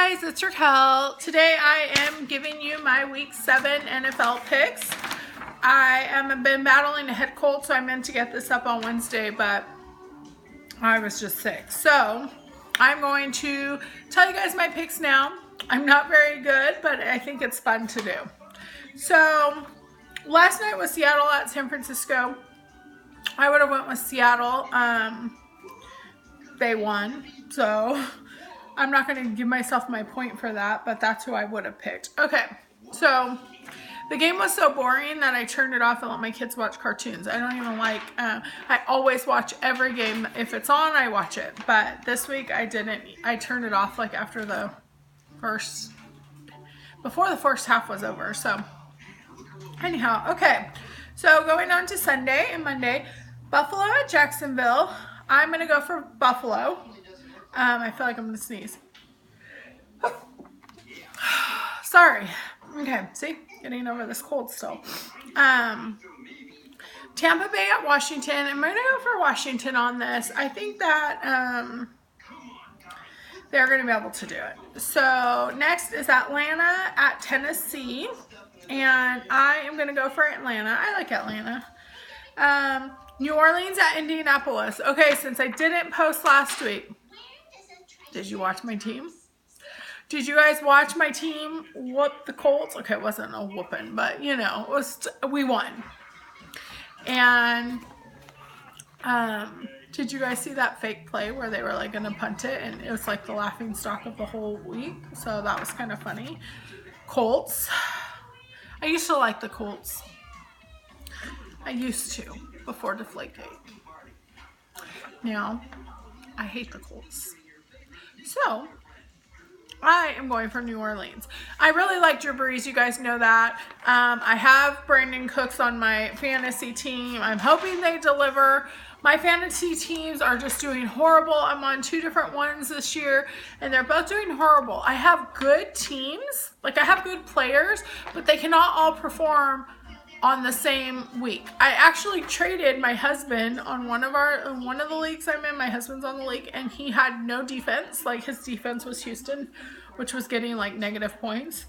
guys, it's Raquel. Today I am giving you my week 7 NFL picks. I have been battling a head cold, so I meant to get this up on Wednesday, but I was just sick. So I'm going to tell you guys my picks now. I'm not very good, but I think it's fun to do. So last night was Seattle at San Francisco. I would have went with Seattle. They won, so I'm not going to give myself my point for that, but that's who I would have picked. Okay, so the game was so boring that I turned it off and let my kids watch cartoons. I don't even like, I always watch every game. If it's on, I watch it. But this week I didn't. I turned it off like after before the first half was over. So anyhow, okay. So going on to Sunday and Monday, Buffalo at Jacksonville. I'm going to go for Buffalo. I feel like I'm going to sneeze. Sorry. Okay, see? Getting over this cold still. Tampa Bay at Washington. I'm going to go for Washington on this. I think that they're going to be able to do it. So next is Atlanta at Tennessee. And I am going to go for Atlanta. I like Atlanta. New Orleans at Indianapolis. Okay, since I didn't post last week, did you watch my team? Did you guys watch my team whoop the Colts? Okay, it wasn't a whooping, but you know, we won. And did you guys see that fake play where they were like gonna punt it and it was like the laughing stock of the whole week? So that was kind of funny. Colts. I used to like the Colts. I used to before Deflategate. Now I hate the Colts. So I am going for New Orleans. I really like Drew Brees. You guys know that. I have Brandon Cooks on my fantasy team. I'm hoping they deliver. My fantasy teams are just doing horrible. I'm on 2 different ones this year, and they're both doing horrible. I have good teams. Like, I have good players, but they cannot all perform on the same week. I actually traded my husband on one of the leagues I'm in. My husband's on the league, and he had no defense. Like, his defense was Houston, which was getting like negative points.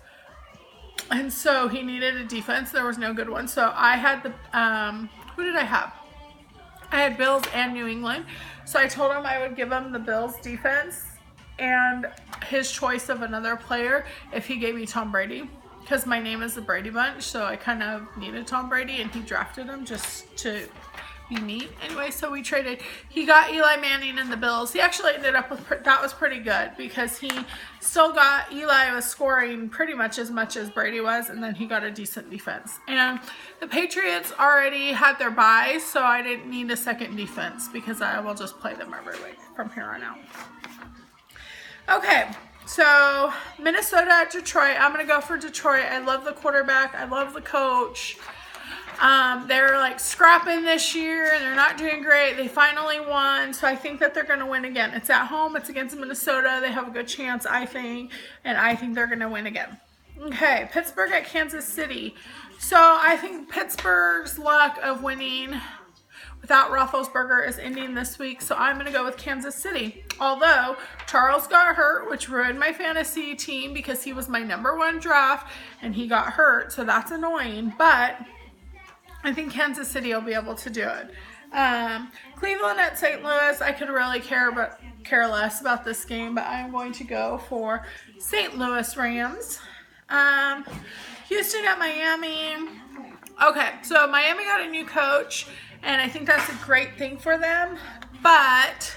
And so he needed a defense. There was no good one. So I had who did I have? I had Bills and New England. So I told him I would give him the Bills defense and his choice of another player if he gave me Tom Brady. Because my name is the Brady Bunch, so I kind of needed Tom Brady, and he drafted him just to be me. Anyway, so we traded. He got Eli Manning and the Bills. He actually ended up with, that was pretty good, because he still got, Eli was scoring pretty much as Brady was, and then he got a decent defense. And the Patriots already had their buys, so I didn't need a second defense, because I will just play them every week from here on out. Okay. So, Minnesota at Detroit. I'm going to go for Detroit. I love the quarterback. I love the coach. They're like scrapping this year, and they're not doing great. They finally won, so I think that they're going to win again. It's at home. It's against Minnesota. They have a good chance, I think, and I think they're going to win again. Okay, Pittsburgh at Kansas City. So, I think Pittsburgh's luck of winning without Roethlisberger is ending this week, so I'm going to go with Kansas City. Although, Charles got hurt, which ruined my fantasy team because he was my #1 draft, and he got hurt, so that's annoying. But I think Kansas City will be able to do it. Cleveland at St. Louis, I could really care less about this game, but I'm going to go for St. Louis Rams. Houston at Miami. Okay, so Miami got a new coach, and I think that's a great thing for them, but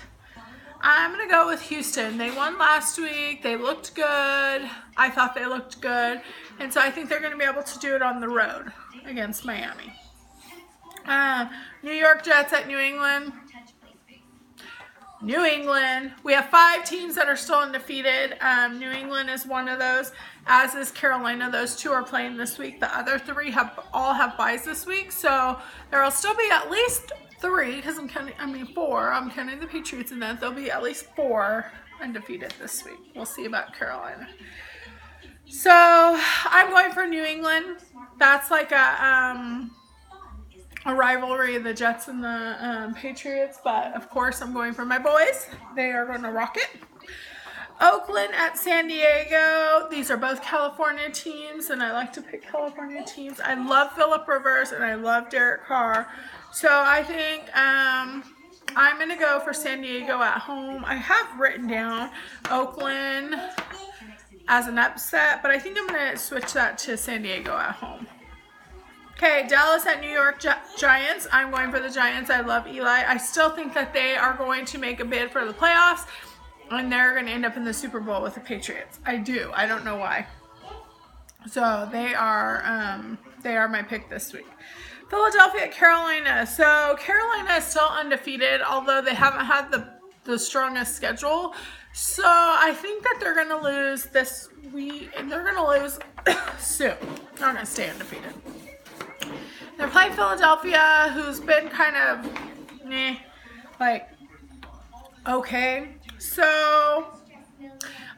I'm going to go with Houston. They won last week. They looked good. I thought they looked good, and so I think they're going to be able to do it on the road against Miami. New York Jets at New England. New England. We have 5 teams that are still undefeated. New England is one of those, as is Carolina. Those 2 are playing this week. The other 3 all have buys this week, so there will still be at least 3, because I'm counting, 4. I'm counting the Patriots, and then there'll be at least 4 undefeated this week. We'll see about Carolina. So I'm going for New England. That's like a rivalry of the Jets and the Patriots, but of course I'm going for my boys. They are going to rock it. Oakland at San Diego. These are both California teams, and I like to pick California teams. I love Phillip Rivers, and I love Derek Carr. So I think I'm going to go for San Diego at home. I have written down Oakland as an upset, but I think I'm going to switch that to San Diego at home. Okay, Dallas at New York Giants. I'm going for the Giants. I love Eli. I still think that they are going to make a bid for the playoffs, and they're going to end up in the Super Bowl with the Patriots. I do. I don't know why. So they are my pick this week. Philadelphia at Carolina. So Carolina is still undefeated, although they haven't had the strongest schedule. So I think that they're going to lose this week, and they're going to lose soon. They're not going to stay undefeated. They're playing Philadelphia, who's been kind of, okay. So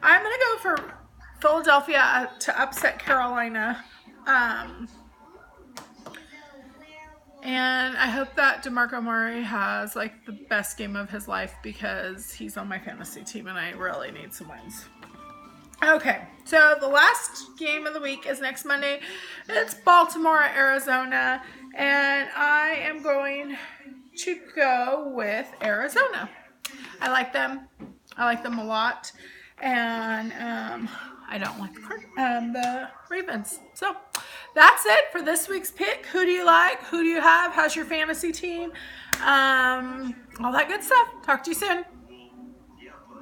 I'm going to go for Philadelphia to upset Carolina. And I hope that DeMarco Murray has the best game of his life, because he's on my fantasy team and I really need some wins. Okay, so the last game of the week is next Monday. It's Baltimore at Arizona, and I am going to go with Arizona. I like them. I like them a lot, and I don't like the Ravens. So that's it for this week's pick. Who do you like? Who do you have? How's your fantasy team? All that good stuff. Talk to you soon.